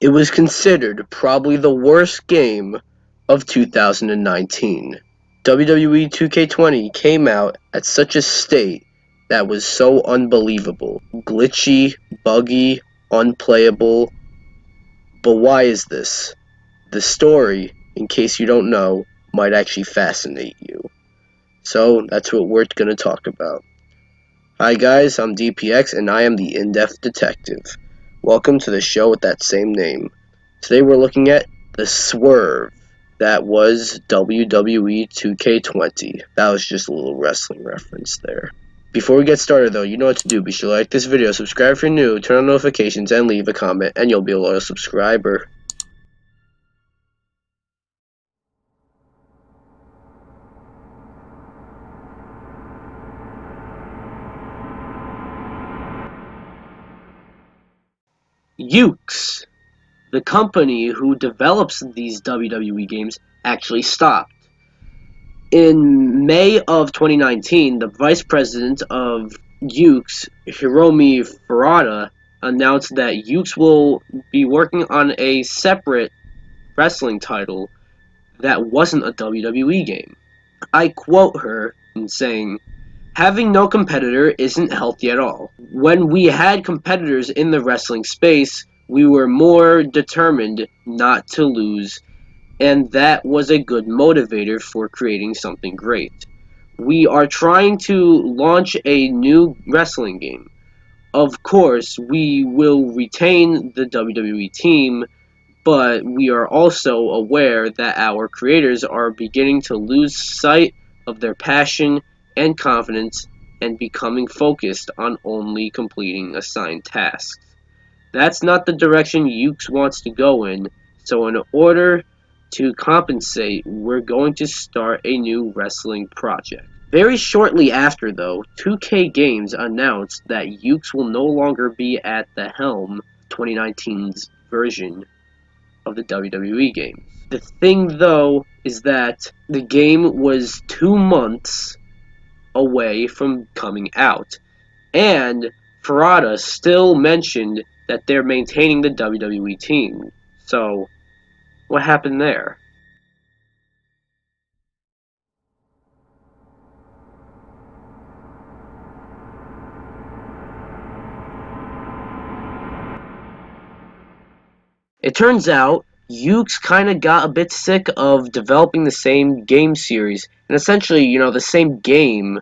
It was considered probably the worst game of 2019. WWE 2K20 came out at such a state that was so unbelievable. Glitchy, buggy, unplayable. But why is this? The story, in case you don't know, might actually fascinate you. So that's what we're going to talk about. Hi guys, I'm DPX and I am the in-depth detective. Welcome to the show with that same name. Today we're looking at the SWERVE. That was WWE 2K20. That was just a little wrestling reference there. Before we get started though, you know what to do. Be sure to like this video, subscribe if you're new, turn on notifications, and leave a comment, and you'll be a loyal subscriber. Yukes, the company who develops these WWE games, actually stopped. In May of 2019, the vice president of Yukes, Hiromi Furada, announced that Yukes will be working on a separate wrestling title that wasn't a WWE game. I quote her in saying, "Having no competitor isn't healthy at all. When we had competitors in the wrestling space, we were more determined not to lose, and that was a good motivator for creating something great. We are trying to launch a new wrestling game. Of course, we will retain the WWE team, but we are also aware that our creators are beginning to lose sight of their passion and confidence and becoming focused on only completing assigned tasks. That's not the direction Yukes wants to go in, so in order to compensate, we're going to start a new wrestling project." Very shortly after, though, 2K Games announced that Yukes will no longer be at the helm 2019's version of the WWE game. The thing, though, is that the game was 2 months away from coming out, and Farada still mentioned that they're maintaining the WWE team. So, what happened there? It turns out Yukes kind of got a bit sick of developing the same game series, and essentially, the same game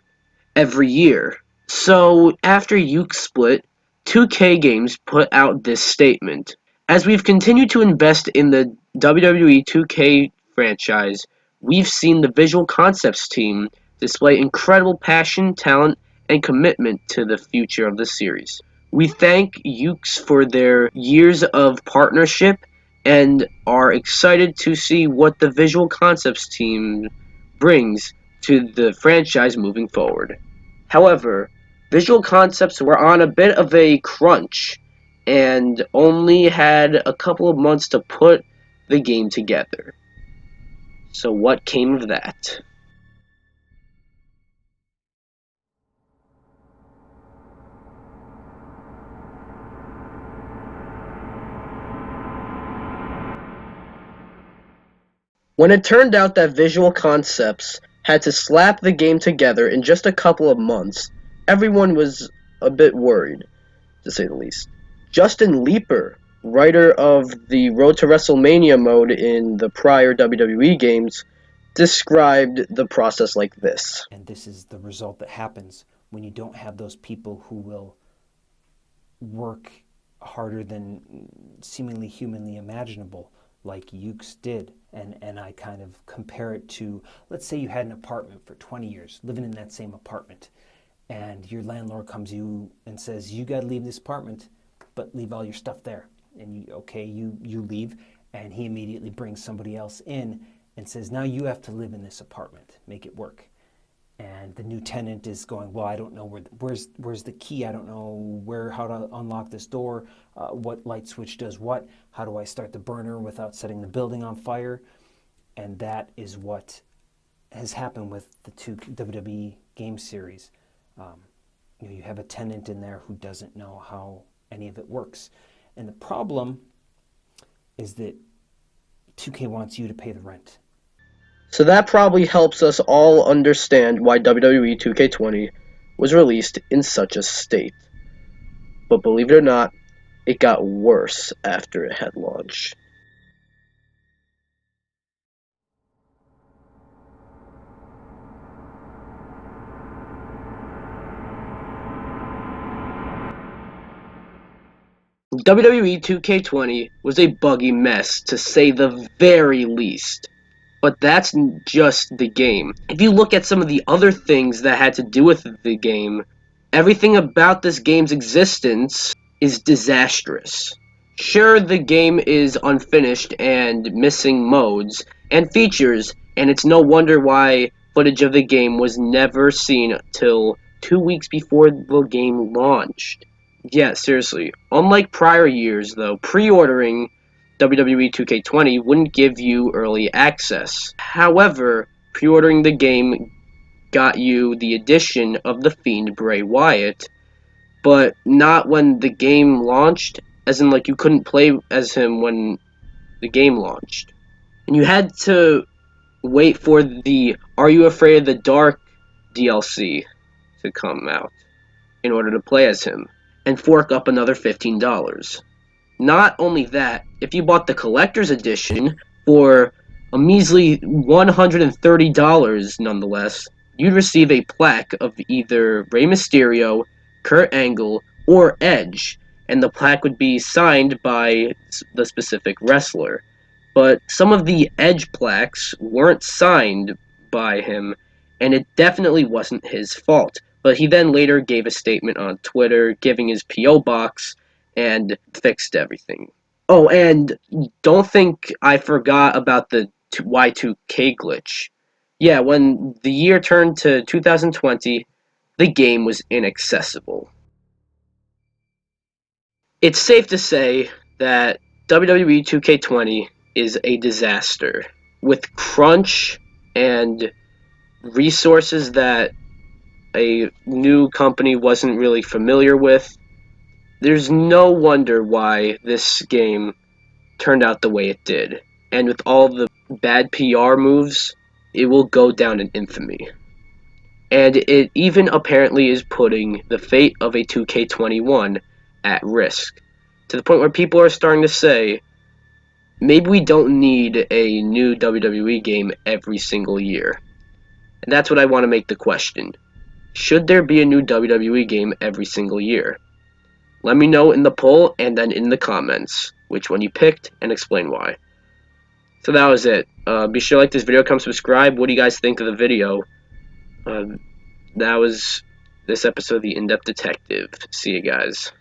every year. So, after Yukes split, 2K Games put out this statement. "As we've continued to invest in the WWE 2K franchise, we've seen the visual concepts team display incredible passion, talent, and commitment to the future of the series. We thank Yukes for their years of partnership and are excited to see what the visual concepts team brings to the franchise moving forward." However, visual concepts were on a bit of a crunch and only had a couple of months to put the game together. So what came of that? When it turned out that Visual Concepts had to slap the game together in just a couple of months, everyone was a bit worried, to say the least. Justin Leeper, writer of the Road to WrestleMania mode in the prior WWE games, described the process like this. And this is the result that happens when you don't have those people who will work harder than seemingly humanly imaginable, like Yukes did. And I kind of compare it to, let's say you had an apartment for 20 years, living in that same apartment, and your landlord comes to you and says, "You got to leave this apartment, but leave all your stuff there." And you leave, and he immediately brings somebody else in and says, "Now you have to live in this apartment, make it work." And the new tenant is going, "Well, I don't know where's the key. I don't know how to unlock this door. What light switch does what? How do I start the burner without setting the building on fire?" And that is what has happened with the two WWE game series. You have a tenant in there who doesn't know how any of it works. And the problem is that 2K wants you to pay the rent. So that probably helps us all understand why WWE 2K20 was released in such a state. But believe it or not, it got worse after it had launched. WWE 2K20 was a buggy mess, to say the very least. But that's just the game. If you look at some of the other things that had to do with the game, everything about this game's existence is disastrous. Sure, the game is unfinished and missing modes and features, and it's no wonder why footage of the game was never seen till 2 weeks before the game launched. Yeah, seriously. Unlike prior years, though, pre-ordering WWE 2K20 wouldn't give you early access. However, pre-ordering the game got you the addition of the Fiend Bray Wyatt, but not when the game launched, as in, like, you couldn't play as him when the game launched. And you had to wait for the Are You Afraid of the Dark DLC to come out in order to play as him, and fork up another $15. Not only that, if you bought the collector's edition for a measly $130 nonetheless, you'd receive a plaque of either Rey Mysterio, Kurt Angle, or Edge, and the plaque would be signed by the specific wrestler. But some of the Edge plaques weren't signed by him, and it definitely wasn't his fault. But he then later gave a statement on Twitter, giving his P.O. box, and fixed everything. Oh, and don't think I forgot about the Y2K glitch. Yeah, when the year turned to 2020, the game was inaccessible. It's safe to say that WWE 2K20 is a disaster. With crunch and resources that a new company wasn't really familiar with, there's no wonder why this game turned out the way it did. And with all the bad PR moves, it will go down in infamy. And it even apparently is putting the fate of a 2K21 at risk. To the point where people are starting to say, maybe we don't need a new WWE game every single year. And that's what I want to make the question. Should there be a new WWE game every single year? Let me know in the poll and then in the comments which one you picked and explain why. So that was it. Be sure to like this video, come subscribe. What do you guys think of the video? That was this episode of The In-Depth Detective. See you guys.